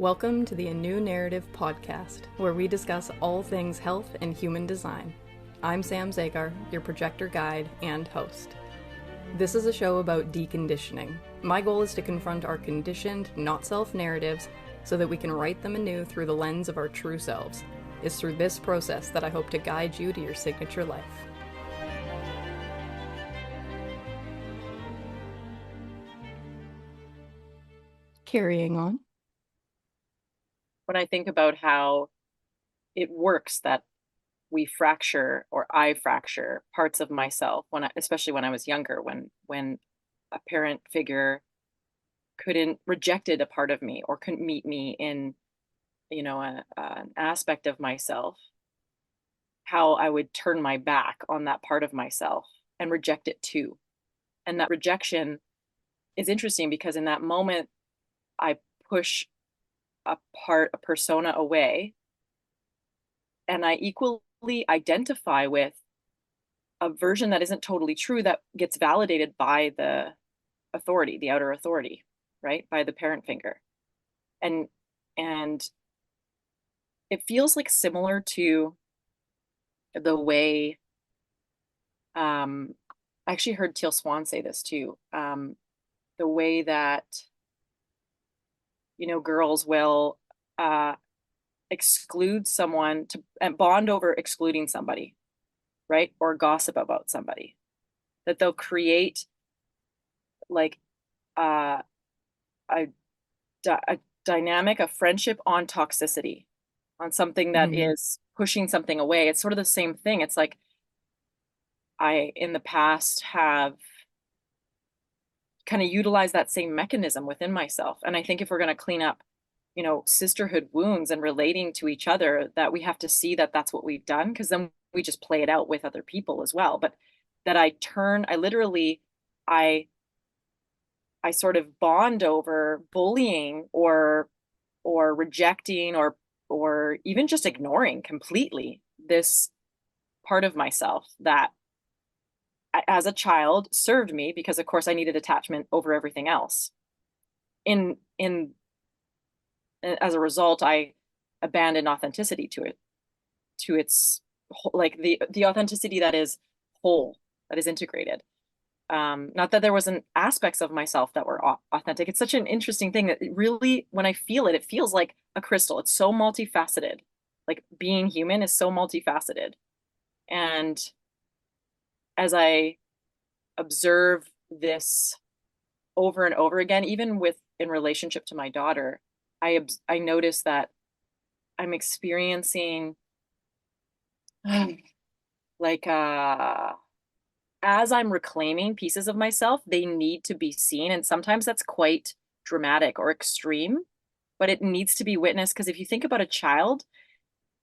Welcome to the A New Narrative podcast, where we discuss all things health and human design. I'm Sam Zagar, your projector guide and host. This is a show about deconditioning. My goal is to confront our conditioned, not self narratives so that we can write them anew through the lens of our true selves. It's through this process that I hope to guide you to your signature life. Carrying on. When I think about how it works that we fracture or I fracture parts of myself especially when I was younger, when a parent figure rejected a part of me or couldn't meet me in, an aspect of myself, how I would turn my back on that part of myself and reject it too. And that rejection is interesting because in that moment, I push a persona away, and I equally identify with a version that isn't totally true that gets validated by the authority, the outer authority, right? By the parent finger. And it feels like similar to the way I actually heard Teal Swan say this too. The way that girls will exclude someone and bond over excluding somebody, right? Or gossip about somebody. That they'll create like a dynamic of friendship on toxicity, on something that is pushing something away. It's sort of the same thing. It's like I, in the past, have kind of utilized that same mechanism within myself. And I think if we're going to clean up, sisterhood wounds and relating to each other, that we have to see that that's what we've done, because then we just play it out with other people as well. But that I sort of bond over bullying or rejecting or even just ignoring completely this part of myself that as a child served me, because of course I needed attachment over everything else. As a result, I abandoned authenticity to its like the authenticity that is whole, that is integrated. Not that there wasn't aspects of myself that were authentic. It's such an interesting thing that it really, when I feel it, it feels like a crystal. It's so multifaceted. Like being human is so multifaceted. And as I observe this over and over again, even in relationship to my daughter, I notice that I'm experiencing like as I'm reclaiming pieces of myself, they need to be seen. And sometimes that's quite dramatic or extreme, but it needs to be witnessed. Because if you think about a child,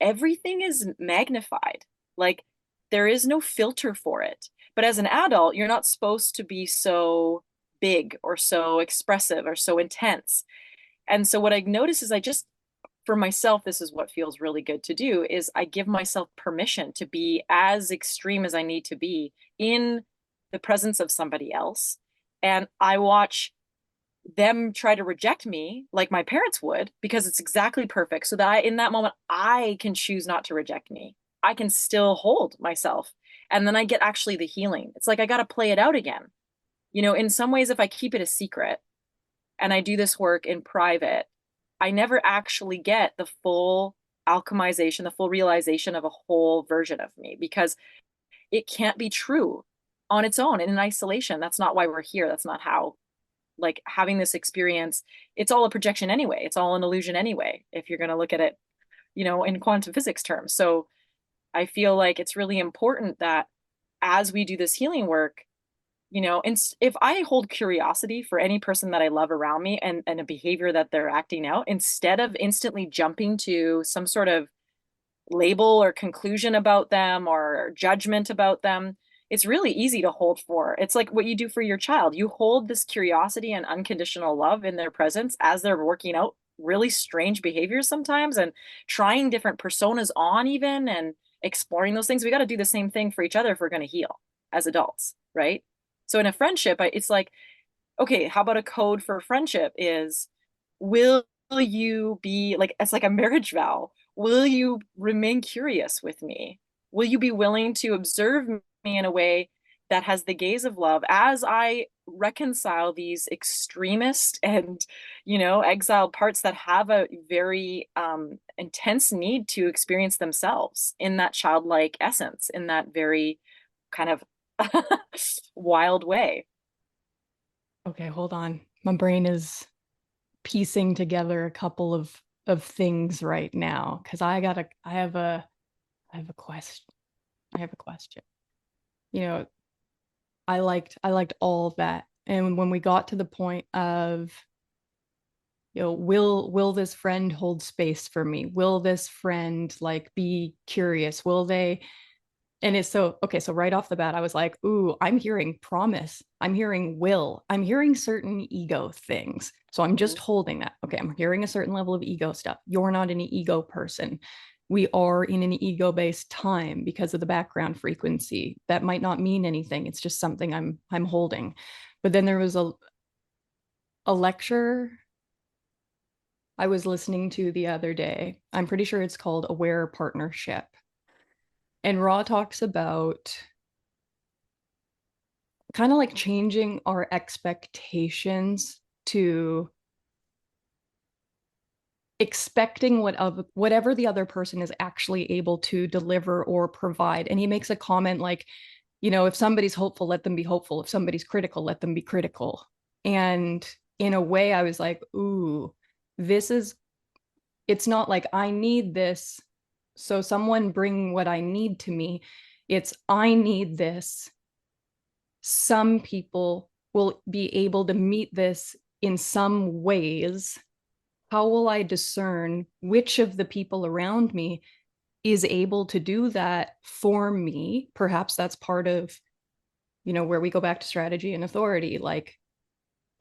everything is magnified. Like there is no filter for it. But as an adult, you're not supposed to be so big or so expressive or so intense. And so what I notice is for myself, this is what feels really good to do, is I give myself permission to be as extreme as I need to be in the presence of somebody else. And I watch them try to reject me like my parents would, because it's exactly perfect. So that in that moment, I can choose not to reject me. I can still hold myself. And then I get actually the healing. It's like I got to play it out again. In some ways, if I keep it a secret and I do this work in private, I never actually get the full alchemization, the full realization of a whole version of me, because it can't be true on its own in isolation. That's not why we're here. That's not how, like, having this experience, it's all a projection anyway. It's all an illusion anyway, if you're going to look at it, in quantum physics terms. So I feel like it's really important that as we do this healing work, and if I hold curiosity for any person that I love around me and a behavior that they're acting out, instead of instantly jumping to some sort of label or conclusion about them or judgment about them, it's really easy to hold for. It's like what you do for your child. You hold this curiosity and unconditional love in their presence as they're working out really strange behaviors sometimes and trying different personas on even and exploring those things. We got to do the same thing for each other if we're going to heal as adults, right? So in a friendship, it's like, okay, how about a code for friendship is, will you be like, it's like a marriage vow. Will you remain curious with me? Will you be willing to observe me in a way that has the gaze of love as I reconcile these extremist and, exiled parts that have a very intense need to experience themselves in that childlike essence, in that very kind of wild way. Okay, hold on. My brain is piecing together a couple of things right now because I have a question. I have a question. You know, I liked all of that. And when we got to the point of, will this friend hold space for me? Will this friend like be curious? Will they? And it's so okay. So right off the bat, I was like, ooh, I'm hearing promise. I'm hearing will. I'm hearing certain ego things. So I'm just Mhm. holding that. Okay, I'm hearing a certain level of ego stuff. You're not an ego person. We are in an ego-based time because of the background frequency. That might not mean anything. It's just something I'm holding. But then there was a lecture I was listening to the other day. I'm pretty sure it's called Aware Partnership. And Raw talks about kind of like changing our expectations to expecting whatever the other person is actually able to deliver or provide. And he makes a comment like, if somebody's hopeful, let them be hopeful. If somebody's critical, let them be critical. And in a way, I was like, ooh, this is, it's not like I need this. So someone bring what I need to me. It's I need this. Some people will be able to meet this in some ways. How will I discern which of the people around me is able to do that for me? Perhaps that's part of, where we go back to strategy and authority. Like,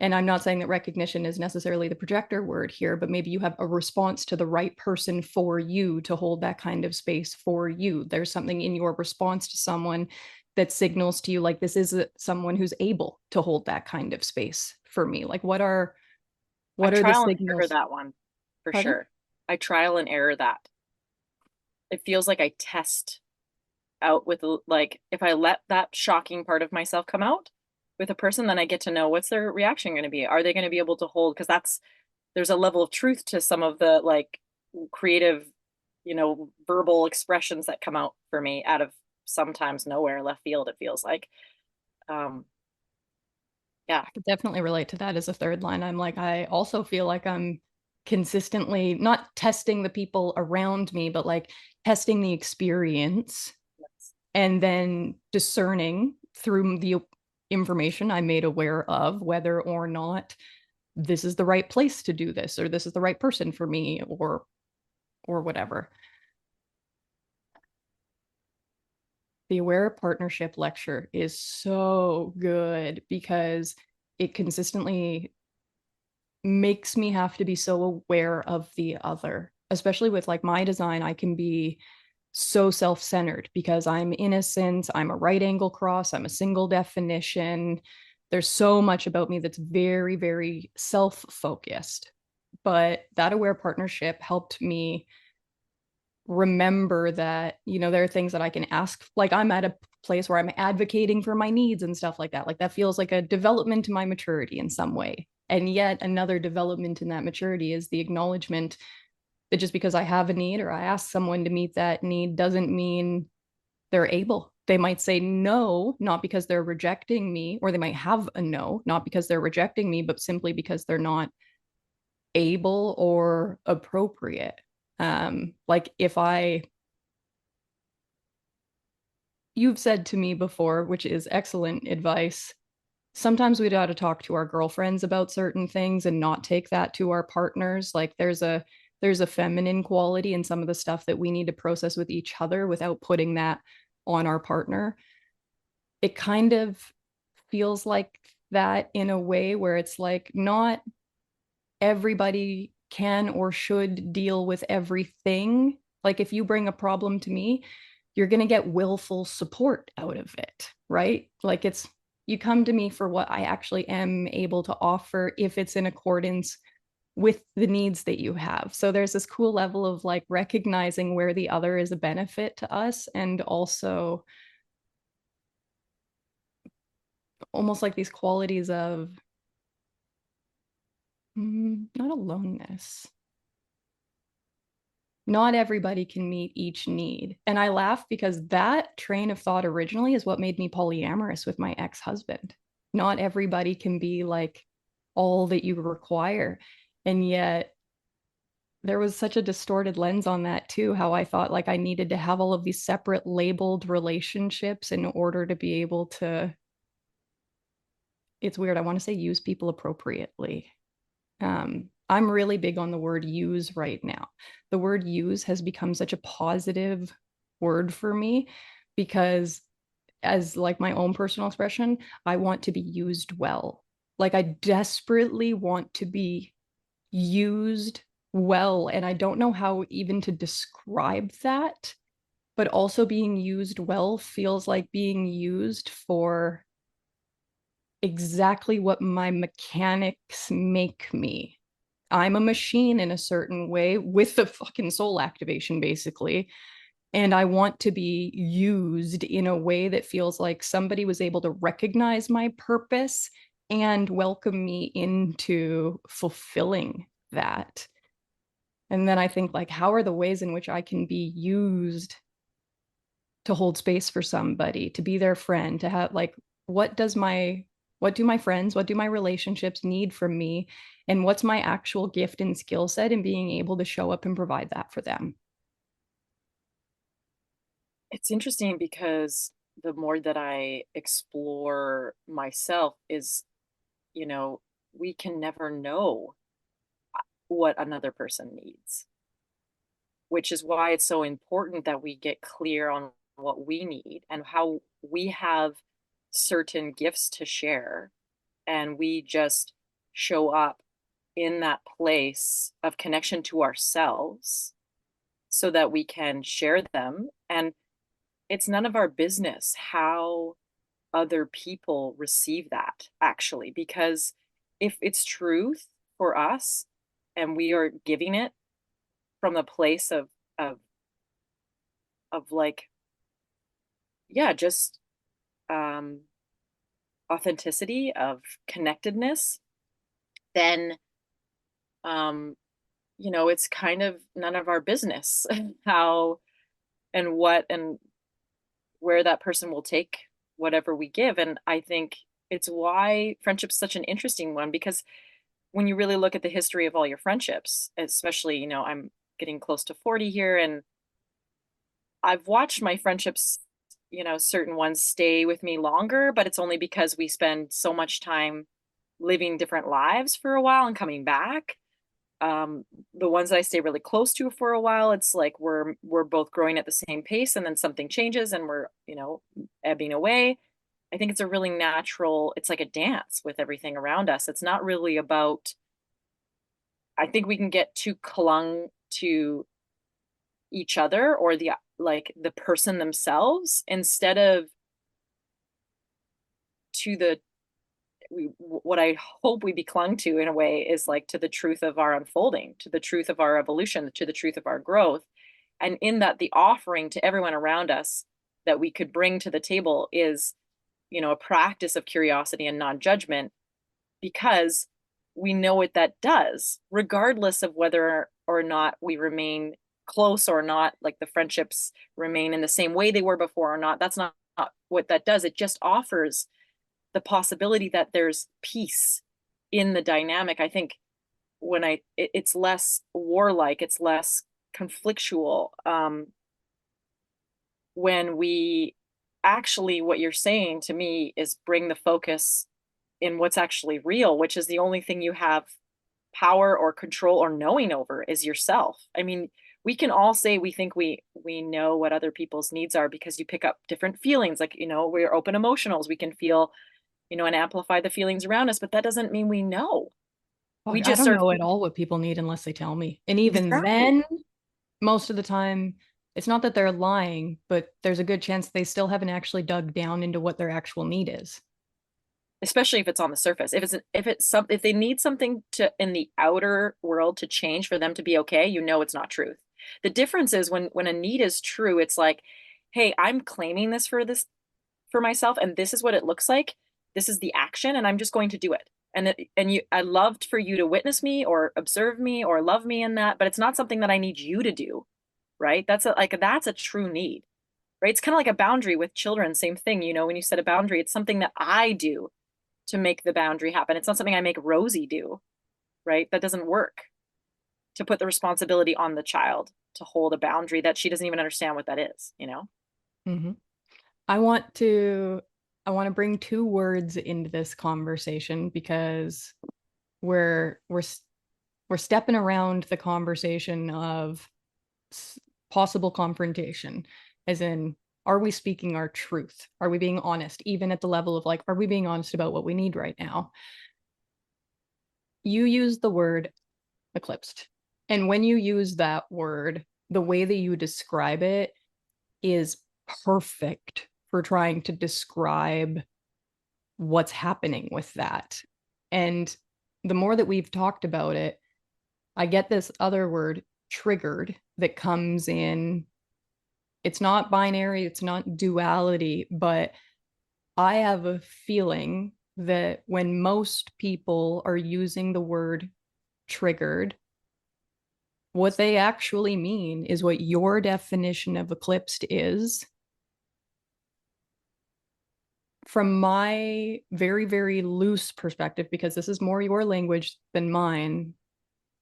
and I'm not saying that recognition is necessarily the projector word here, but maybe you have a response to the right person for you to hold that kind of space for you. There's something in your response to someone that signals to you like this is someone who's able to hold that kind of space for me. Like I what are the trial and error signals? that one for Pardon? sure. I trial and error that. It feels like I test out with, like, if I let that shocking part of myself come out with a person, then I get to know what's their reaction going to be. Are they going to be able to hold? Because there's a level of truth to some of the like creative, verbal expressions that come out for me out of sometimes nowhere, left field, it feels like. Um, yeah. I could definitely relate to that as a third line. I'm like, I also feel like I'm consistently not testing the people around me, but like testing the experience and then discerning through the information I'm made aware of whether or not this is the right place to do this or this is the right person for me or whatever. The Aware Partnership lecture is so good because it consistently makes me have to be so aware of the other, especially with like my design. I can be so self-centered because I'm innocent, I'm a right angle cross, I'm a single definition. There's so much about me that's very, very self-focused. But that Aware Partnership helped me remember that, there are things that I can ask. Like I'm at a place where I'm advocating for my needs and stuff like that. Like that feels like a development to my maturity in some way. And yet another development in that maturity is the acknowledgement that just because I have a need or I ask someone to meet that need doesn't mean they're able. They might say no, not because they're rejecting me, or they might have a no, not because they're rejecting me, but simply because they're not able or appropriate. Like if you've said to me before, which is excellent advice, sometimes we got to talk to our girlfriends about certain things and not take that to our partners. Like there's a feminine quality in some of the stuff that we need to process with each other without putting that on our partner. It kind of feels like that in a way where it's like not everybody can or should deal with everything. Like if you bring a problem to me, you're going to get willful support out of it, right? Like you come to me for what I actually am able to offer if it's in accordance with the needs that you have. So there's this cool level of like recognizing where the other is a benefit to us, and also almost like these qualities of not aloneness. Not everybody can meet each need. And I laugh because that train of thought originally is what made me polyamorous with my ex-husband. Not everybody can be like all that you require. And yet there was such a distorted lens on that too, how I thought like I needed to have all of these separate labeled relationships in order to be able to, it's weird, I want to say use people appropriately. I'm really big on the word use right now. The word use has become such a positive word for me because, as like my own personal expression, I want to be used well. Like I desperately want to be used well. And I don't know how even to describe that, but also being used well feels like being used for exactly what my mechanics make me. I'm a machine in a certain way with the fucking soul activation, basically. And I want to be used in a way that feels like somebody was able to recognize my purpose and welcome me into fulfilling that. And then I think, like, how are the ways in which I can be used to hold space for somebody, to be their friend, to have like, what does my what do my friends, what do my relationships need from me, and what's my actual gift and skill set in being able to show up and provide that for them. It's interesting because the more that I explore myself is, you know, we can never know what another person needs, which is why it's so important that we get clear on what we need and how we have certain gifts to share. And we just show up in that place of connection to ourselves so that we can share them. And it's none of our business how other people receive that, actually, because if it's truth for us and we are giving it from a place of like, yeah, just um authenticity, of connectedness, then um it's kind of none of our business how and what and where that person will take whatever we give. And I think it's why friendship's such an interesting one, because when you really look at the history of all your friendships, especially, I'm getting close to 40 here, and I've watched my friendships, certain ones stay with me longer, but it's only because we spend so much time living different lives for a while and coming back. um the ones that I stay really close to for a while, it's like we're both growing at the same pace, and then something changes and we're, ebbing away. I think it's a really natural, it's like a dance with everything around us. It's not really about, I think we can get too clung to each other or the person themselves instead of to the what I hope we be clung to in a way is like to the truth of our unfolding, to the truth of our evolution, to the truth of our growth. And in that, the offering to everyone around us that we could bring to the table is, a practice of curiosity and non-judgment, because we know what that does, regardless of whether or not we remain close or not, like the friendships remain in the same way they were before or not. That's not what that does. It just offers the possibility that there's peace in the dynamic. I think it's less warlike, it's less conflictual, when we actually, what you're saying to me is bring the focus in what's actually real, which is the only thing you have power or control or knowing over is yourself. I mean, we can all say we think we know what other people's needs are because you pick up different feelings, like, we're open emotionals, we can feel, and amplify the feelings around us, but that doesn't mean we know. We Fuck, I just don't are. know at all what people need unless they tell me. And even Exactly. then, most of the time, it's not that they're lying, but there's a good chance they still haven't actually dug down into what their actual need is. especially if it's on the surface. If they need something to in the outer world to change for them to be okay, you know it's not truth. The difference is when a need is true, it's like, hey, I'm claiming this for myself, and this is what it looks like. This is the action, and I'm just going to do it. I loved for you to witness me or observe me or love me in that, but it's not something that I need you to do, right? That's a true need, right? It's kind of like a boundary with children, same thing. When you set a boundary, it's something that I do to make the boundary happen. It's not something I make Rosie do, right? That doesn't work. To put the responsibility on the child to hold a boundary that she doesn't even understand what that is. Mm-hmm. I want to I want to bring two words into this conversation because we're stepping around the conversation of possible confrontation, as in, are we speaking our truth? Are we being honest, even at the level of like, are we being honest about what we need right now? You use the word eclipsed. And when you use that word, the way that you describe it is perfect for trying to describe what's happening with that. And the more that we've talked about it, I get this other word, triggered, that comes in. It's not binary, it's not duality, but I have a feeling that when most people are using the word triggered, what they actually mean is what your definition of eclipsed is. From my very, very loose perspective, because this is more your language than mine,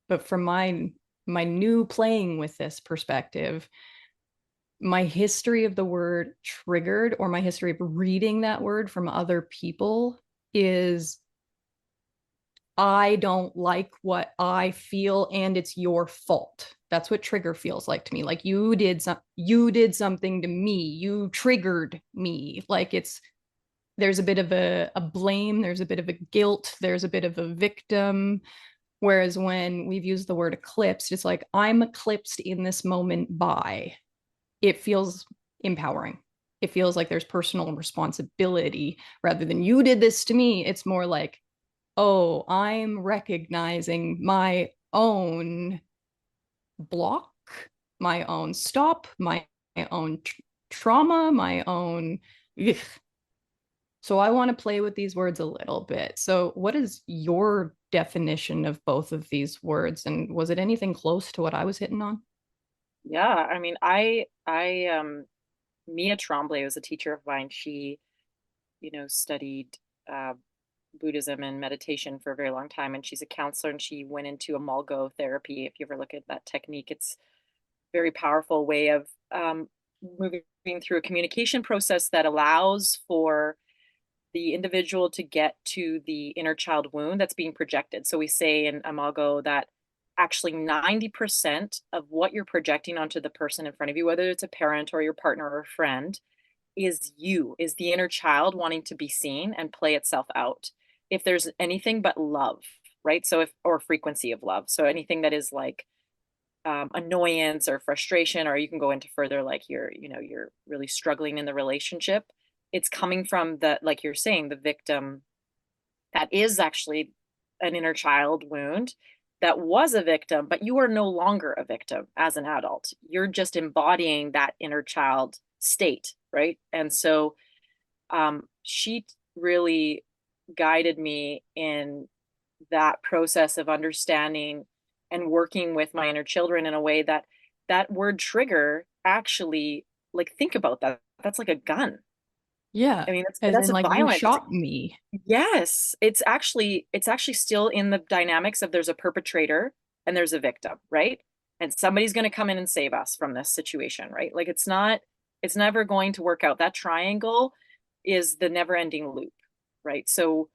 but from my new playing with this perspective, my history of the word triggered, or my history of reading that word from other people, is I don't like what I feel and it's your fault. That's what trigger feels like to me. Like you did something to me. You triggered me. Like there's a bit of a blame, there's a bit of a guilt, there's a bit of a victim. Whereas when we've used the word eclipsed, it's like I'm eclipsed in this moment by. It feels empowering. It feels like there's personal responsibility rather than you did this to me. It's more like, oh, I'm recognizing my own block, my own stop, my own trauma, my own. Ugh. So I want to play with these words a little bit. So, what is your definition of both of these words? And was it anything close to what I was hitting on? Yeah, I mean, I Mia Tremblay was a teacher of mine. She, studied uh, Buddhism and meditation for a very long time, and she's a counselor, and she went into imago therapy. If you ever look at that technique, it's a very powerful way of moving through a communication process that allows for the individual to get to the inner child wound that's being projected. So we say in imago that actually 90% of what you're projecting onto the person in front of you, whether it's a parent or your partner or a friend, is the inner child wanting to be seen and play itself out. If there's anything but love, right? So if, or frequency of love. So anything that is like annoyance or frustration, or you can go into further, like you're really struggling in the relationship. It's coming from the, like you're saying, the victim that is actually an inner child wound that was a victim, but you are no longer a victim as an adult. You're just embodying that inner child state, right? And so she really guided me in that process of understanding and working with my inner children in a way that that word trigger actually, like, think about that. That's like a gun. Yeah, I mean, as that's in a like you violent. It's shot me. yes, it's actually still in the dynamics of there's a perpetrator and there's a victim, right? And somebody's going to come in and save us from this situation, right? Like it's never going to work out. That triangle is the never-ending loop, right? So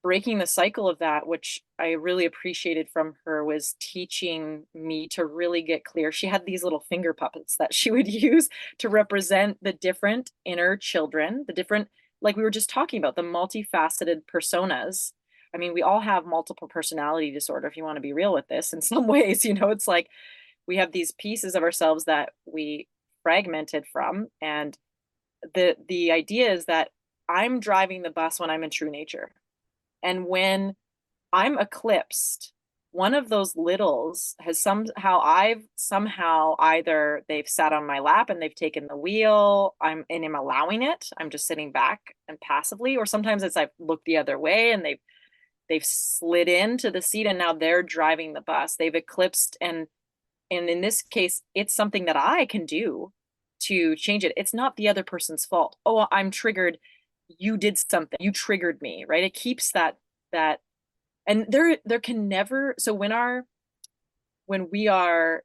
breaking the cycle of that, which I really appreciated from her, was teaching me to really get clear. She had these little finger puppets that she would use to represent the different inner children, the different, like we were just talking about, the multifaceted personas. I mean, we all have multiple personality disorder, if you want to be real with this. In some ways, it's like we have these pieces of ourselves that we fragmented from. And the idea is that I'm driving the bus when I'm in true nature. And when I'm eclipsed, one of those littles has somehow either they've sat on my lap and they've taken the wheel, I'm allowing it. I'm just sitting back and passively, or sometimes it's I've looked the other way and they've slid into the seat and now they're driving the bus. They've eclipsed, and in this case, it's something that I can do to change it. It's not the other person's fault. Oh, I'm triggered. You did something. You triggered me, right? It keeps that and there can never, so when we are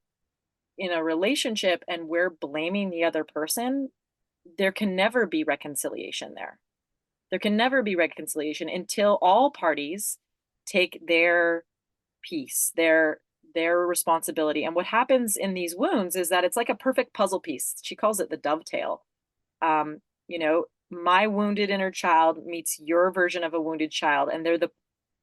in a relationship and we're blaming the other person, there can never be reconciliation there. There can never be reconciliation until all parties take their piece, their responsibility. And what happens in these wounds is that it's like a perfect puzzle piece. She calls it the dovetail. You know, my wounded inner child meets your version of a wounded child, and they're the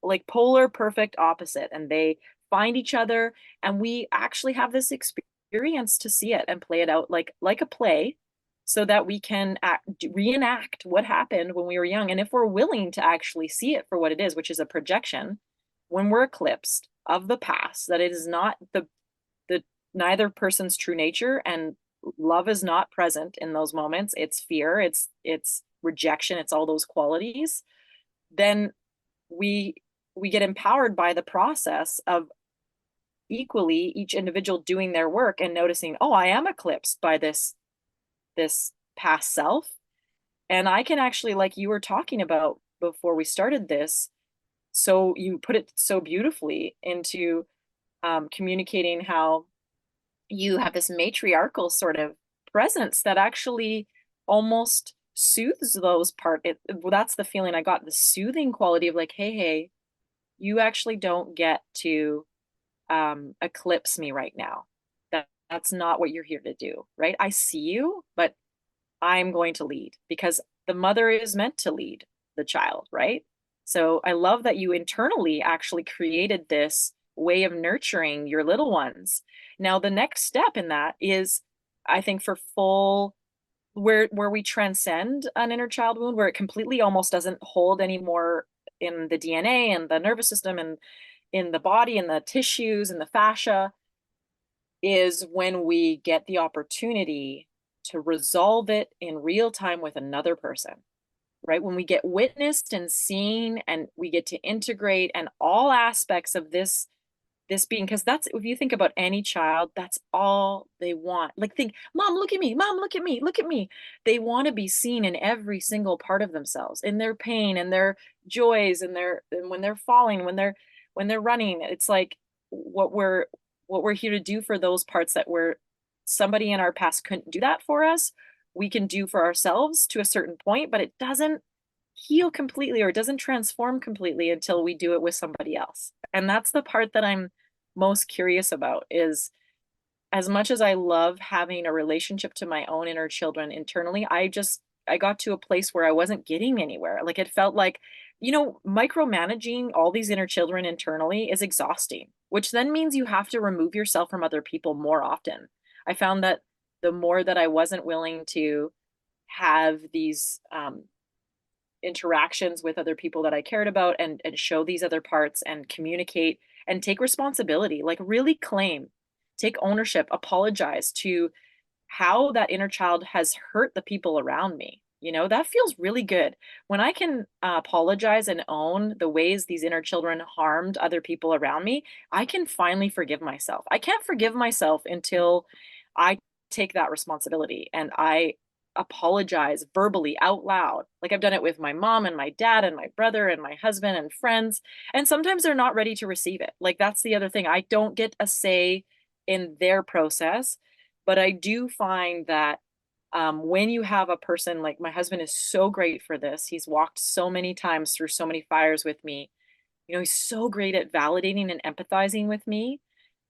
like polar perfect opposite, and they find each other, and we actually have this experience to see it and play it out like a play, so that we can reenact what happened when we were young. And if we're willing to actually see it for what it is, which is a projection, when we're eclipsed of the past, that it is not the neither person's true nature, and love is not present in those moments, it's fear, it's rejection, it's all those qualities, then we we get empowered by the process of equally each individual doing their work and noticing, oh, I am eclipsed by this past self, and I can actually, like you were talking about before we started this, so you put it so beautifully into communicating how you have this matriarchal sort of presence that actually almost soothes those that's the feeling I got, the soothing quality of like, hey, you actually don't get to eclipse me right now. That's not what you're here to do, right? I see you, but I'm going to lead because the mother is meant to lead the child, right? So I love that you internally actually created this way of nurturing your little ones. Now, the next step in that is, I think, for full, where we transcend an inner child wound, where it completely almost doesn't hold anymore in the DNA and the nervous system and in the body and the tissues and the fascia, is when we get the opportunity to resolve it in real time with another person, right? When we get witnessed and seen and we get to integrate and all aspects of this being, because that's, if you think about any child, that's all they want. Like, think, mom, look at me, mom, look at me, look at me. They want to be seen in every single part of themselves, in their pain and their joys and when they're falling, when they're running. It's like what we're here to do for those parts that were somebody in our past couldn't do that for us, we can do for ourselves to a certain point, but it doesn't heal completely or it doesn't transform completely until we do it with somebody else. And that's the part that I'm most curious about, is as much as I love having a relationship to my own inner children internally, I got to a place where I wasn't getting anywhere. Like, it felt like, micromanaging all these inner children internally is exhausting, which then means you have to remove yourself from other people more often. I found that the more that I wasn't willing to have these interactions with other people that I cared about, and show these other parts and communicate and take responsibility, like really claim, take ownership, apologize to how that inner child has hurt the people around me. That feels really good when I can apologize and own the ways these inner children harmed other people around me. I can finally forgive myself. I can't forgive myself until I take that responsibility and I apologize verbally out loud. Like, I've done it with my mom and my dad and my brother and my husband and friends. And sometimes they're not ready to receive it. Like, that's the other thing. I don't get a say in their process, but I do find that when you have a person, like my husband is so great for this. He's walked so many times through so many fires with me. He's so great at validating and empathizing with me.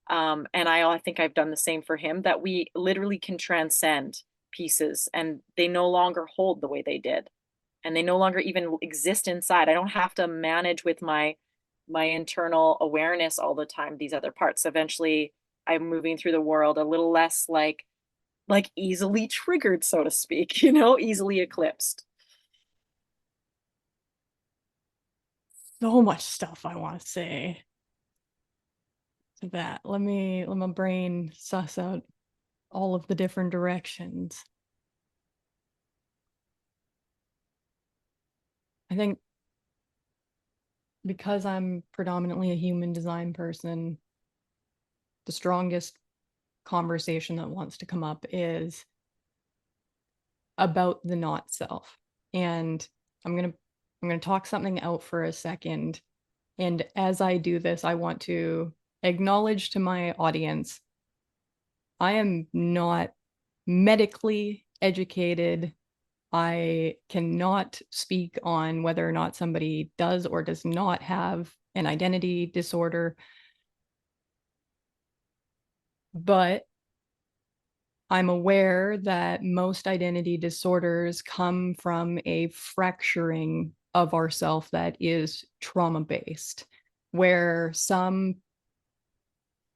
And I think I've done the same for him, that we literally can transcend pieces and they no longer hold the way they did. And they no longer even exist inside. I don't have to manage with my internal awareness all the time these other parts. Eventually I'm moving through the world a little less like easily triggered, so to speak, easily eclipsed. so much stuff I want to say to that. Let my brain suss out all of the different directions. I think because I'm predominantly a human design person, the strongest conversation that wants to come up is about the not self. And I'm going to talk something out for a second. And as I do this, I want to acknowledge to my audience, I am not medically educated. I cannot speak on whether or not somebody does or does not have an identity disorder. But I'm aware that most identity disorders come from a fracturing of ourself that is trauma-based, where some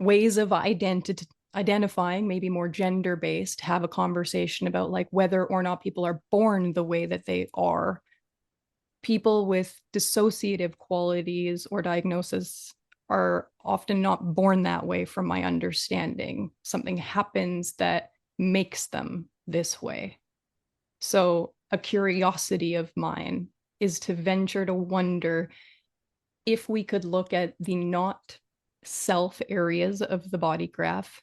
ways of identifying, maybe more gender-based, have a conversation about like whether or not people are born the way that they are. People with dissociative qualities or diagnosis are often not born that way, from my understanding. Something happens that makes them this way. So a curiosity of mine is to venture to wonder if we could look at the not self areas of the body graph.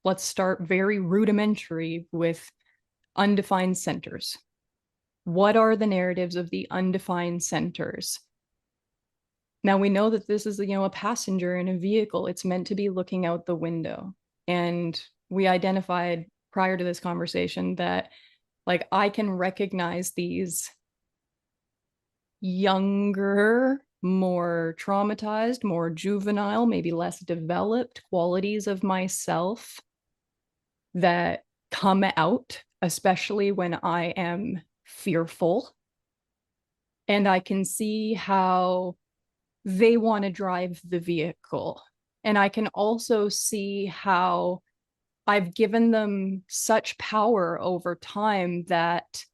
Let's start very rudimentary with undefined centers. What are the narratives of the undefined centers? Now we know that this is, a passenger in a vehicle. It's meant to be looking out the window. And we identified prior to this conversation that like I can recognize these younger, more traumatized, more juvenile, maybe less developed qualities of myself that come out, especially when I am fearful. And I can see how they want to drive the vehicle. And I can also see how I've given them such power over time that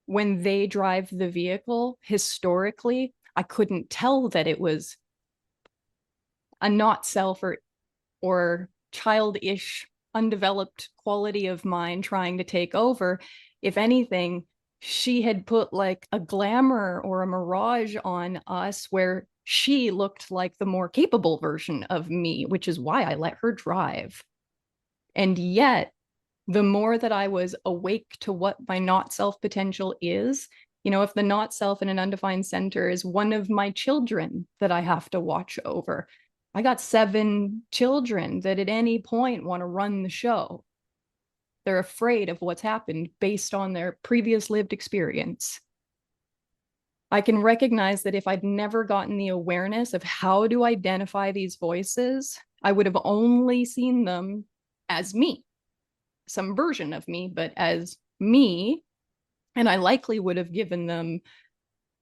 when they drive the vehicle, historically, I couldn't tell that it was a not self or childish, undeveloped quality of mine trying to take over. If anything, she had put like a glamour or a mirage on us where she looked like the more capable version of me, which is why I let her drive. And yet, the more that I was awake to what my not self potential is, if the not self in an undefined center is one of my children that I have to watch over, I got 7 children that at any point want to run the show. They're afraid of what's happened based on their previous lived experience. I can recognize that if I'd never gotten the awareness of how to identify these voices, I would have only seen them as me, some version of me, but as me. And I likely would have given them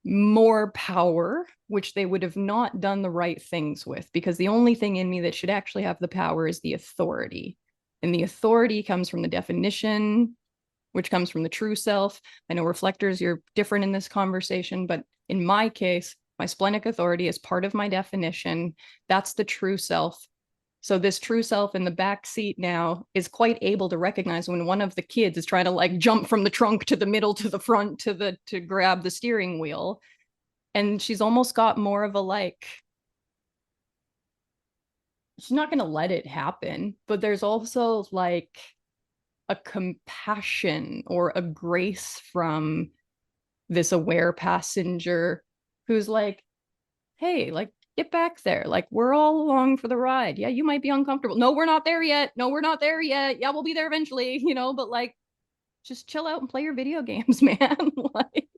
more power, which they would have not done the right things with, because the only thing in me that should actually have the power is the authority. And the authority comes from the definition, which comes from the true self. I know reflectors, you're different in this conversation, but in my case, my splenic authority is part of my definition. That's the true self. So this true self in the back seat now is quite able to recognize when one of the kids is trying to like jump from the trunk to the middle to the front to grab the steering wheel. And she's almost got more of a like, she's not going to let it happen, but there's also like a compassion or a grace from this aware passenger who's like, hey, like, get back there. Like, we're all along for the ride. Yeah, you might be uncomfortable. No, we're not there yet. No, we're not there yet. Yeah, we'll be there eventually, but like, just chill out and play your video games, man. Like,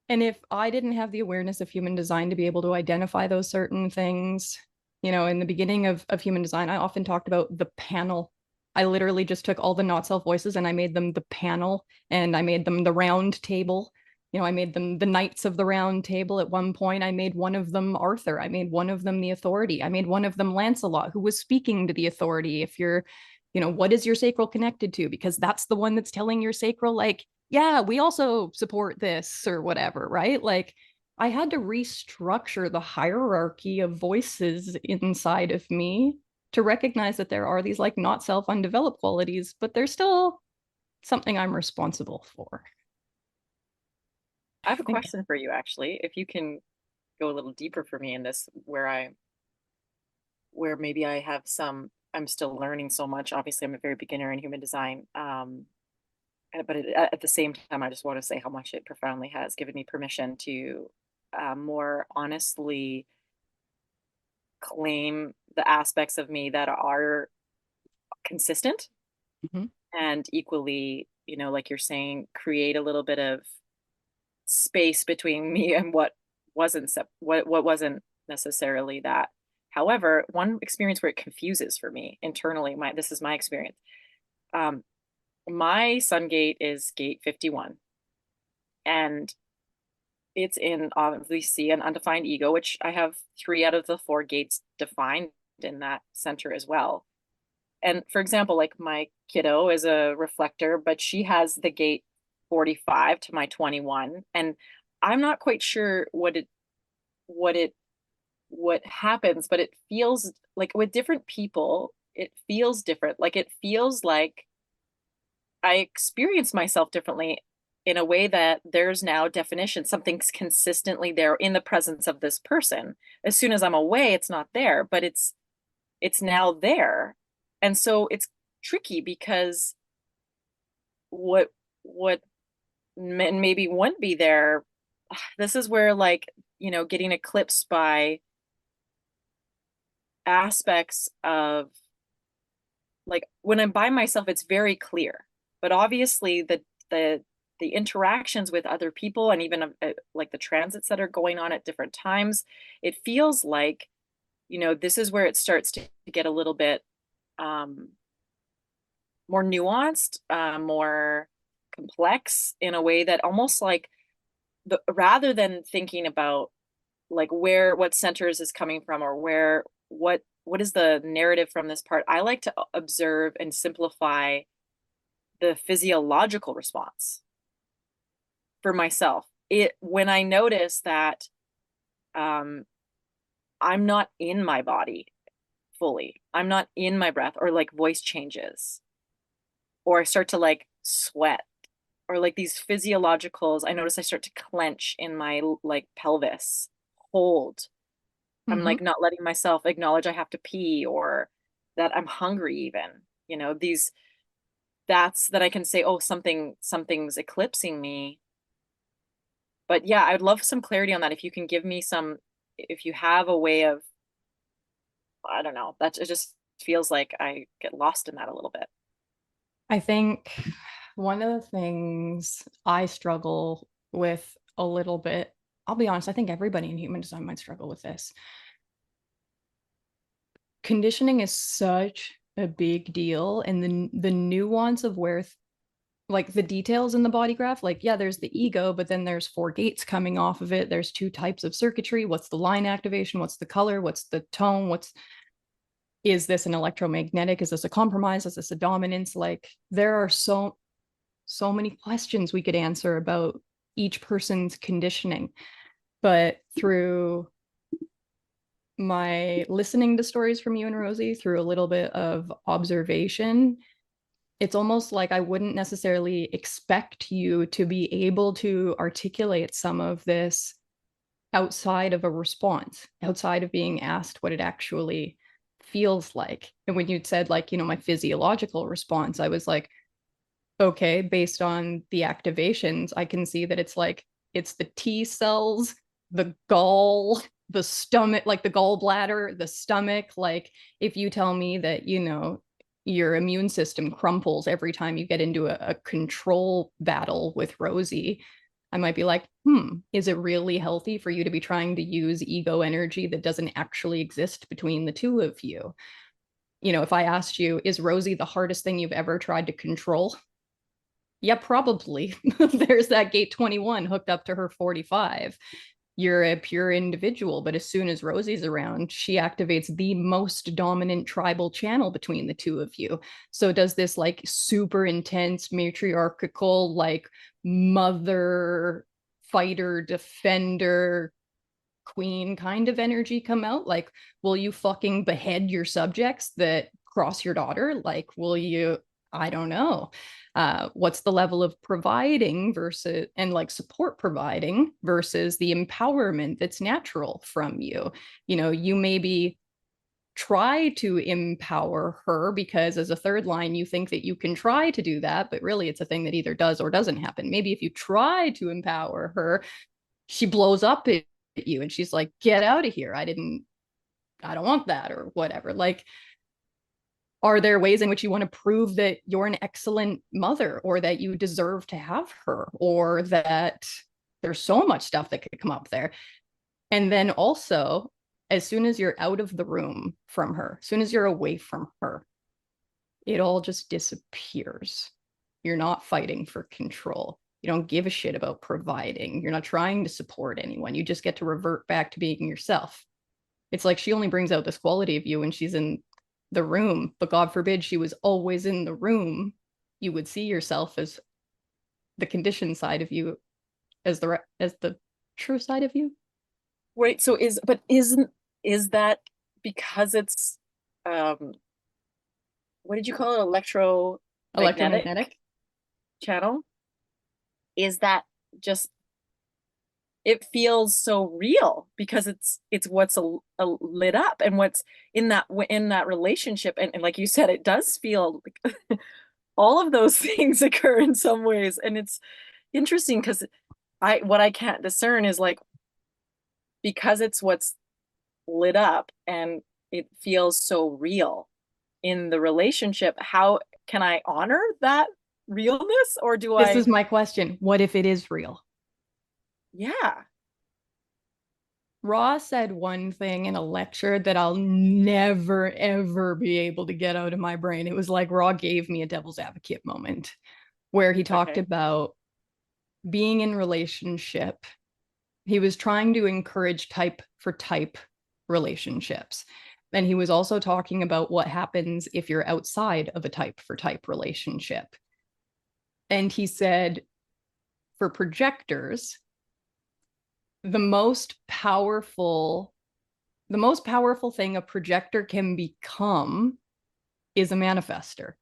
and if I didn't have the awareness of human design to be able to identify those certain things, in the beginning of human design, I often talked about the panel. I literally just took all the not self voices and I made them the panel, and I made them the round table. I made them the knights of the round table. At one point, I made one of them Arthur. I made one of them the authority. I made one of them Lancelot, who was speaking to the authority. If you're, what is your sacral connected to? Because that's the one that's telling your sacral, like, yeah, we also support this or whatever, right? Like, I had to restructure the hierarchy of voices inside of me to recognize that there are these like not self undeveloped qualities, but there's still something I'm responsible for. I have a I think. question for you, actually. If you can go a little deeper for me in this, where maybe I have some, I'm still learning so much. Obviously, I'm a very beginner in human design. But at the same time, I just want to say how much it profoundly has given me permission to more honestly claim the aspects of me that are consistent Mhm. and equally, like you're saying, create a little bit of space between me and what wasn't necessarily that. However, one experience where it confuses for me internally, this is my experience. Um, my sun gate is gate 51, and it's in obviously an undefined ego, which I have 3 out of the 4 gates defined in that center as well. And for example, like my kiddo is a reflector, but she has the gate 45 to my 21. And I'm not quite sure what it, what happens, but it feels like with different people, it feels different. Like it feels like I experience myself differently in a way that there's now definition. Something's consistently there in the presence of this person. As soon as I'm away, it's not there, but it's now there. And so it's tricky because what what maybe wouldn't be there, this is where like, getting eclipsed by aspects of, like, when I'm by myself it's very clear, but obviously the interactions with other people and even like the transits that are going on at different times, it feels like, this is where it starts to get a little bit um more nuanced, more complex in a way that almost like rather than thinking about like what centers is coming from or what is the narrative from this part, I like to observe and simplify the physiological response for myself. It when I notice that um I'm not in my body fully, I'm not in my breath, or like voice changes, or I start to like sweat, or like these physiologicals, I notice I start to clench in my like pelvis, hold. I'm Mhm. like not letting myself acknowledge I have to pee or that I'm hungry even. These that's that I can say, oh, something's eclipsing me. But yeah, I'd love some clarity on that. If you can give me some, if you have a way of, I don't know, that it just feels like I get lost in that a little bit. I think one of the things I struggle with a little bit, I'll be honest, I think everybody in human design might struggle with this. Conditioning is such a big deal, and the nuance of where like the details in the body graph, like yeah, there's the ego, but then there's 4 gates coming off of it. There's 2 types of circuitry. What's the line activation? What's the color? What's the tone? What's is this an electromagnetic? Is this a compromise? Is this a dominance? Like there are so many questions we could answer about each person's conditioning. But through my listening to stories from you and Rosie, through a little bit of observation, it's almost like I wouldn't necessarily expect you to be able to articulate some of this outside of a response, outside of being asked what it actually feels like. And when you'd said, like, my physiological response, I was like, okay, based on the activations, I can see that it's the T cells, the gall, the stomach, like the gallbladder, the stomach. Like if you tell me that, your immune system crumples every time you get into a control battle with Rosie, I might be like, is it really healthy for you to be trying to use ego energy that doesn't actually exist between the two of you? If I asked you, is Rosie the hardest thing you've ever tried to control? Yeah, probably. There's that gate 21 hooked up to her 45. You're a pure individual, but as soon as Rosie's around, she activates the most dominant tribal channel between the two of you. So does this like super intense matriarchal, like mother fighter, defender, queen kind of energy come out? Like, will you fucking behead your subjects that cross your daughter? Like, will you, I don't know. What's the level of providing versus, and like support providing versus the empowerment that's natural from you? You know, you maybe try to empower her because as a third line, you think that you can try to do that, but really it's a thing that either does or doesn't happen. Maybe if you try to empower her, she blows up at you and she's like, get out of here. I don't want that or whatever. Like, are there ways in which you want to prove that you're an excellent mother or that you deserve to have her or that there's so much stuff that could come up there? And then also, as soon as you're out of the room from her, as soon as you're away from her, it all just disappears. You're not fighting for control. You don't give a shit about providing. You're not trying to support anyone. You just get to revert back to being yourself. It's like she only brings out this quality of you when she's in the room, but God forbid she was always in the room. You would see yourself as the conditioned side of you, as the true side of you. Right. So is that because it's what did you call it? Electromagnetic Electromagnetic. channel? Is that just it feels so real because it's what's lit up and what's in that relationship and like you said, it does feel like all of those things occur in some ways, and it's interesting because what I can't discern is like because it's what's lit up and it feels so real in the relationship, how can I honor that realness, or do This I? is my question. What if it is real? Yeah. Ross said one thing in a lecture that I'll never, ever be able to get out of my brain. It was like Raw gave me a devil's advocate moment where he talked Okay. about being in relationship. He was trying to encourage type for type relationships. And he was also talking about what happens if you're outside of a type for type relationship. And he said, for projectors, the most powerful the most powerful thing a projector can become is a manifester.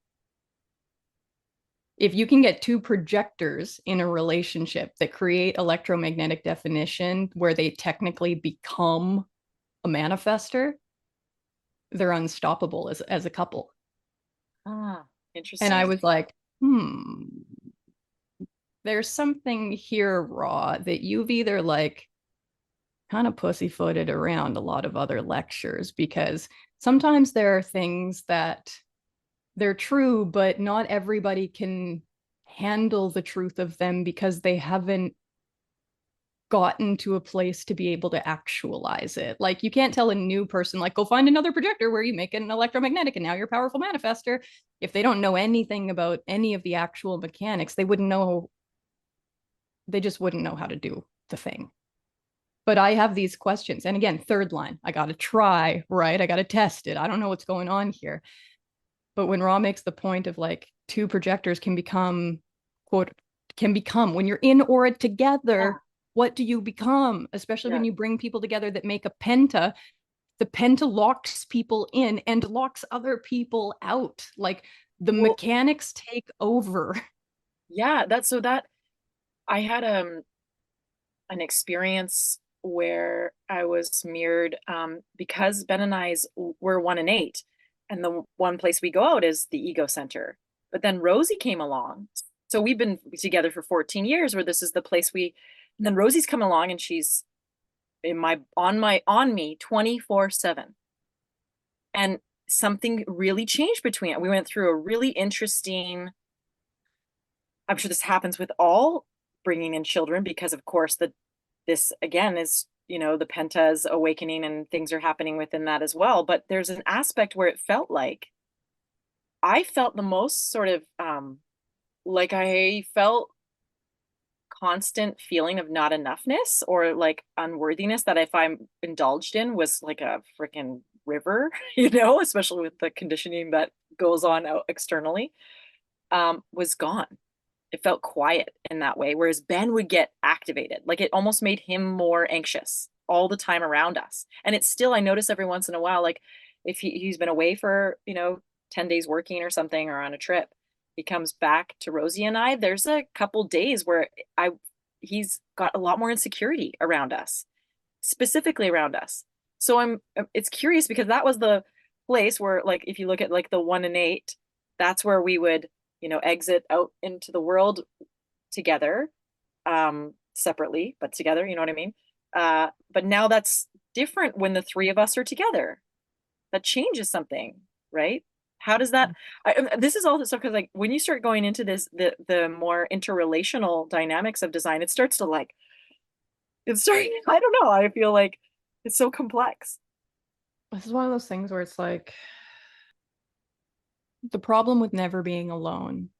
If you can get two projectors in a relationship that create electromagnetic definition where they technically become a manifester, they're unstoppable as a couple. Ah, And I interesting. was like, there's something here, Raw, that you've either like kind of pussyfooted around a lot of other lectures because sometimes there are things that they're true, but not everybody can handle the truth of them because they haven't gotten to a place to be able to actualize it. Like you can't tell a new person, like, go find another projector where you make an electromagnetic and now you're a powerful manifester. If they don't know anything about any of the actual mechanics, they just wouldn't know how to do the thing. But I have these questions. And again, third line, I got to try, right? I got to test it. I don't know what's going on here. But when Raw makes the point of like two projectors can become, quote, can become when you're in aura Yeah. together, what do you become? Especially Yeah. when you bring people together that make a penta. The penta locks people in and locks other people out. Like the Well, mechanics take over. yeah, that I had an experience where I was mirrored because Ben and I's were 1 and 8, and the one place we go out is the ego center. But then Rosie came along. So we've been together for 14 years where this is the place and then Rosie's come along and she's on me 24/7. And something really changed between it. We went through a really interesting, I'm sure this happens with all bringing in children because of course this again is the penta's awakening and things are happening within that as well, but there's an aspect where it felt like I felt the most sort of like I felt constant feeling of not enoughness or like unworthiness that if I'm indulged in was like a freaking river, especially with the conditioning that goes on out externally, was gone. It felt quiet in that way, whereas Ben would get activated. Like it almost made him more anxious all the time around us. And it's still, I notice every once in a while, like if he's been away for, 10 days working or something or on a trip, he comes back to Rosie and I, there's a couple days where he's got a lot more insecurity around us, specifically around us. So it's curious because that was the place where, like, if you look at like the 1 and 8, that's where we would, exit out into the world together, separately, but together, you know what I mean? But now that's different when the three of us are together. That changes something, right? How does that, this is all the stuff, because like when you start going into this, the more interrelational dynamics of design, it starts to like, I don't know, I feel like it's so complex. This is one of those things where it's like the problem with never being alone.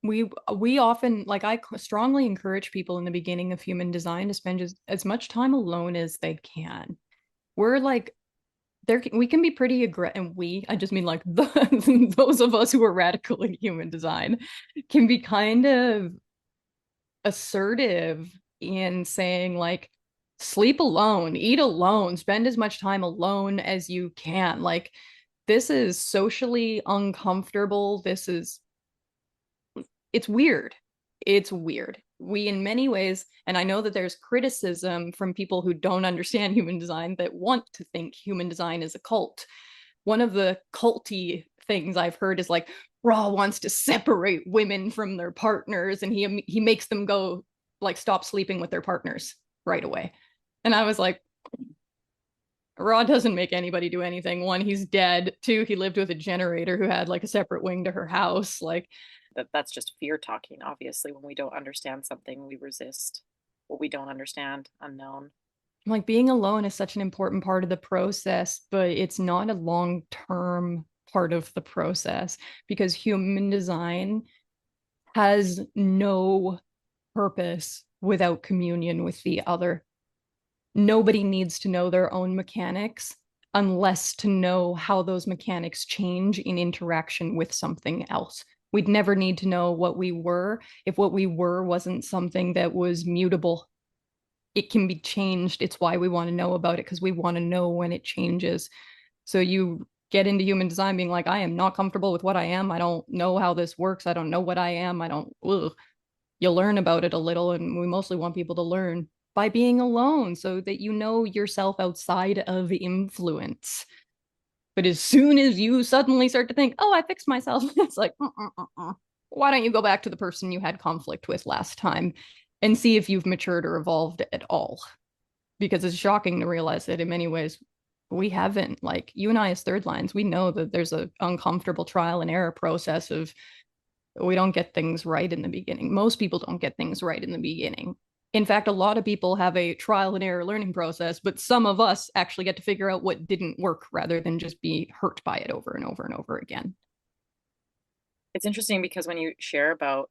We often, like, I strongly encourage people in the beginning of human design to spend as much time alone as they can. We're like, we can be pretty aggressive, and I just mean like those of us who are radical in human design can be kind of assertive in saying like, sleep alone, eat alone, spend as much time alone as you can. Like, this is socially uncomfortable. It's weird. It's weird. We, in many ways, and I know that there's criticism from people who don't understand human design that want to think human design is a cult. One of the culty things I've heard is like, Ra wants to separate women from their partners, and he makes them go like stop sleeping with their partners right away. And I was like, Ra doesn't make anybody do anything. One, he's dead. Two, he lived with a generator who had like a separate wing to her house. Like, that's just fear talking. Obviously, when we don't understand something, we resist what we don't understand, unknown. like, being alone is such an important part of the process, but it's not a long-term part of the process because human design has no purpose without communion with the other. Nobody needs to know their own mechanics unless to know how those mechanics change in interaction with something else. We'd never need to know what we were if what we were wasn't something that was mutable. It can be changed. It's why we want to know about it, because we want to know when it changes. So you get into human design being like, I am not comfortable with what I am. I don't know how this works. I don't know what I am. I don't, ugh. You learn about it a little, and we mostly want people to learn by being alone so that you know yourself outside of influence. But as soon as you suddenly start to think, oh, I fixed myself, it's like, why don't you go back to the person you had conflict with last time and see if you've matured or evolved at all? Because it's shocking to realize that in many ways, we haven't. Like, you and I as third lines, we know that there's an uncomfortable trial and error process of we don't get things right in the beginning. Most people don't get things right in the beginning. In fact, a lot of people have a trial and error learning process, but some of us actually get to figure out what didn't work rather than just be hurt by it over and over and over again. It's interesting because when you share about,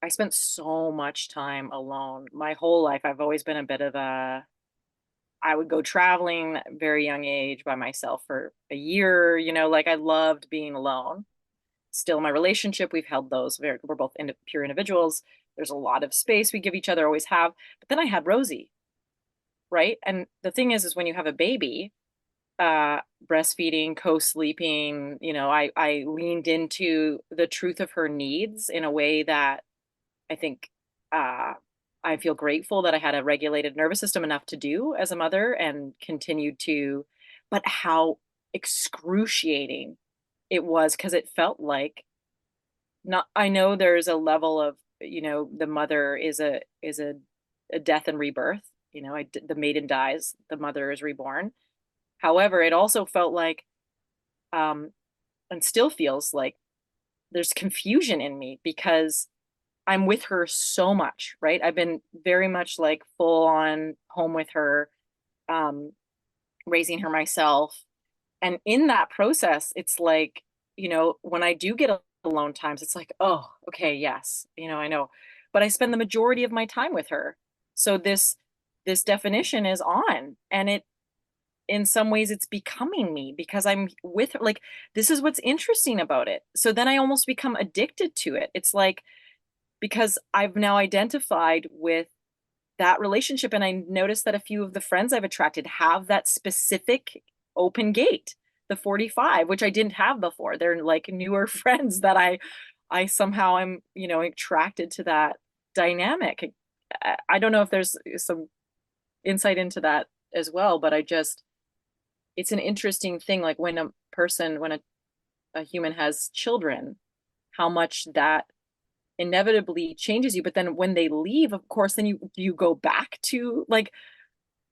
I spent so much time alone. My whole life, I've always been a bit of a, I would go traveling at a very young age by myself for a year, like I loved being alone. Still, my relationship, we've held those we're both pure individuals. There's a lot of space we give each other, always have. But then I had Rosie, right? And the thing is when you have a baby, breastfeeding, co-sleeping, I leaned into the truth of her needs in a way that I think, I feel grateful that I had a regulated nervous system enough to do as a mother and continued to, but how excruciating it was, because it felt like, not, I know there's a level of, the mother is a death and rebirth, the maiden dies, the mother is reborn. However, it also felt like, and still feels like, there's confusion in me because I'm with her so much, right? I've been very much like full on home with her, um, raising her myself. And in that process, it's like, when I do get alone times, it's like, oh, okay, yes, I know. But I spend the majority of my time with her. So this definition is on, and in some ways it's becoming me because I'm with her. Like, this is what's interesting about it. So then I almost become addicted to it. It's like, because I've now identified with that relationship, and I noticed that a few of the friends I've attracted have that specific open gate, the 45, which I didn't have before. They're like newer friends that I somehow am, attracted to that dynamic. I don't know if there's some insight into that as well, but it's an interesting thing. Like when a human has children, how much that inevitably changes you. But then when they leave, of course, then you go back to like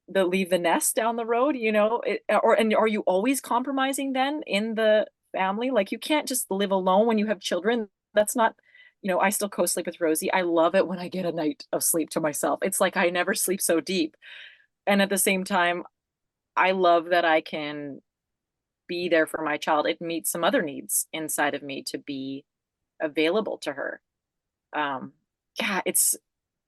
leave the nest down the road, and are you always compromising then in the family? Like you can't just live alone when you have children. That's not, I still co-sleep with Rosie. I love it when I get a night of sleep to myself. It's like I never sleep so deep. And at the same time, I love that I can be there for my child. It meets some other needs inside of me to be available to her. Yeah, Okay.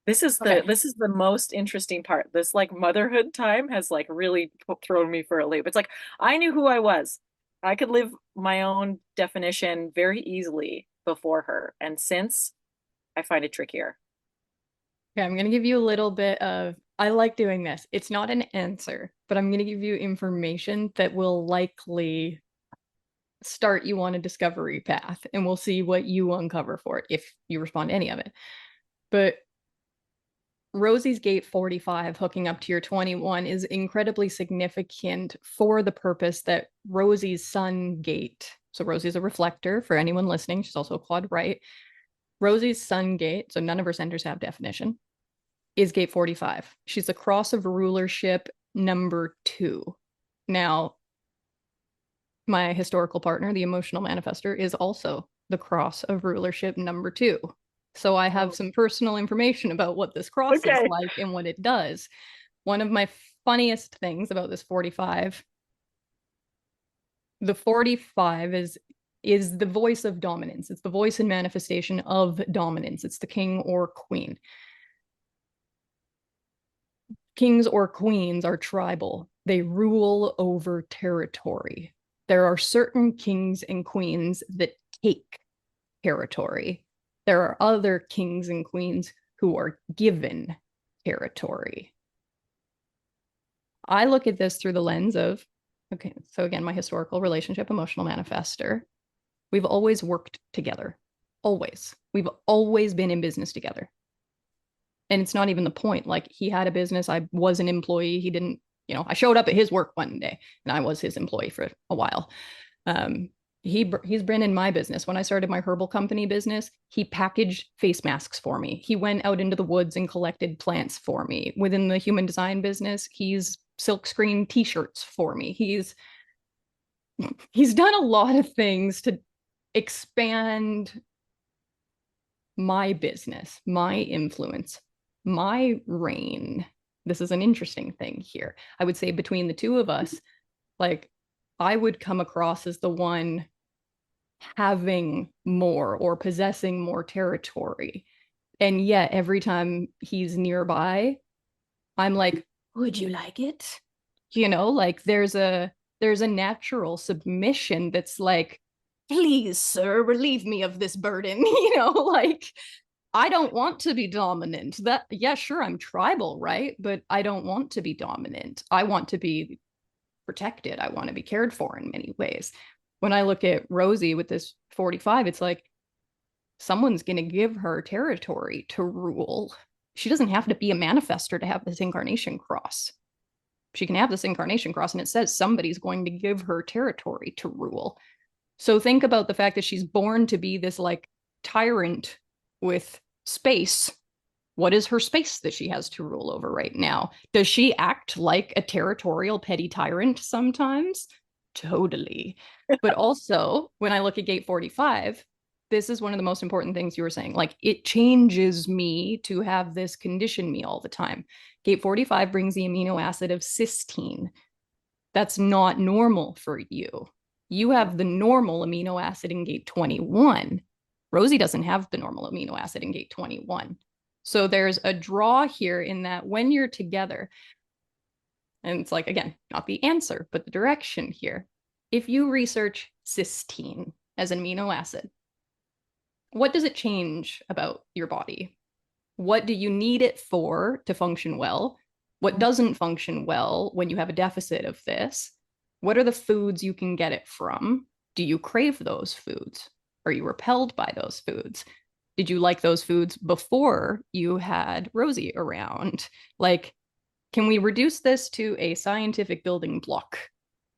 this is the most interesting part. This like motherhood time has like really thrown me for a loop. It's like I knew who I was. I could live my own definition very easily before her. And since, I find it trickier. Okay, I'm going to give you a little bit of, I like doing this. It's not an answer, but I'm going to give you information that will likely start you on a discovery path, and we'll see what you uncover for it if you respond to any of it. But Rosie's gate 45 hooking up to your 21 is incredibly significant for the purpose that Rosie's sun gate, so Rosie's a reflector for anyone listening, she's also a quad right. Rosie's sun gate, so none of her centers have definition, is gate 45. She's the cross of rulership number 2. Now, my historical partner, the emotional manifester, is also the cross of rulership number 2. So I have some personal information about what this cross is Okay. like and what it does. One of my funniest things about this 45, the 45 is the voice of dominance. It's the voice and manifestation of dominance. It's the king or queen. Kings or queens are tribal. They rule over territory. There are certain kings and queens that take territory. There are other kings and queens who are given territory. I look at this through the lens of, okay, so again, my historical relationship, emotional manifester. We've always worked together. Always. We've always been in business together. And it's not even the point. Like he had a business. I was an employee. He didn't, I showed up at his work one day and I was his employee for a while. He's been in my business. When I started my herbal company business, he packaged face masks for me. He went out into the woods and collected plants for me. Within the human design business, he's silkscreen t-shirts for me. He's done a lot of things to expand my business, my influence, my reign. This is an interesting thing here. I would say between the two of us, like I would come across as the one having more or possessing more territory. And yet every time he's nearby, I'm like, would you like it? Like there's a natural submission that's like, please, sir, relieve me of this burden. Like I don't want to be dominant. That, yeah, sure, I'm tribal, right? But I don't want to be dominant. I want to be protected. I want to be cared for in many ways. When I look at Rosie with this 45, it's like someone's going to give her territory to rule. She doesn't have to be a manifester to have this incarnation cross. She can have this incarnation cross, and it says somebody's going to give her territory to rule. So think about the fact that she's born to be this like tyrant with space. What is her space that she has to rule over right now? Does she act like a territorial petty tyrant sometimes? Totally. But also, when I look at gate 45, this is one of the most important things you were saying. Like, it changes me to have this condition me all the time. Gate 45 brings the amino acid of cysteine. That's not normal for you. You have the normal amino acid in gate 21. Rosie doesn't have the normal amino acid in gate 21. So there's a draw here in that when you're together, And it's like, again, not the answer, but the direction here. If you research cysteine as an amino acid, what does it change about your body? What do you need it for to function well? What doesn't function well when you have a deficit of this? What are the foods you can get it from? Do you crave those foods? Are you repelled by those foods? Did you like those foods before you had Rosie around? Like, can we reduce this to a scientific building block?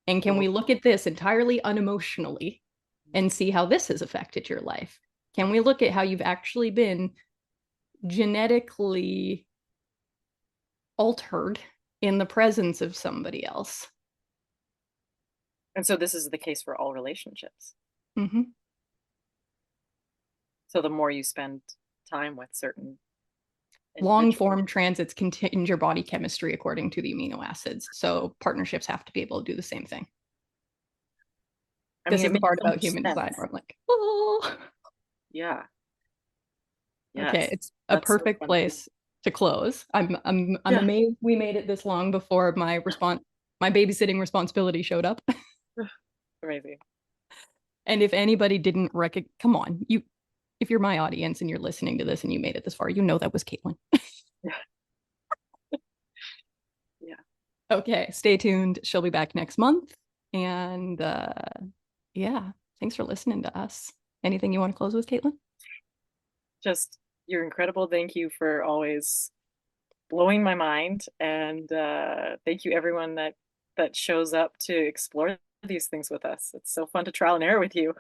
And can we look at this entirely unemotionally and see how this has affected your life? Can we look at how you've actually been genetically altered in the presence of somebody else? And so this is the case for all relationships. Mm-hmm. So the more you spend time with certain Long form transits can change your body chemistry according to the amino acids. So partnerships have to be able to do the same thing. This is the part about human design where I'm like, oh. Yeah. Okay, Yes. it's a perfect place to close. I'm amazed we made it this long before my babysitting responsibility showed up. Amazing. And if anybody didn't come on, if you're my audience and you're listening to this and you made it this far, you know that was Kaitlin. Yeah. Yeah. Okay, stay tuned. She'll be back next month. And yeah, thanks for listening to us. Anything you want to close with, Kaitlin? Just, you're incredible. Thank you for always blowing my mind. And thank you everyone that shows up to explore these things with us. It's so fun to trial and error with you.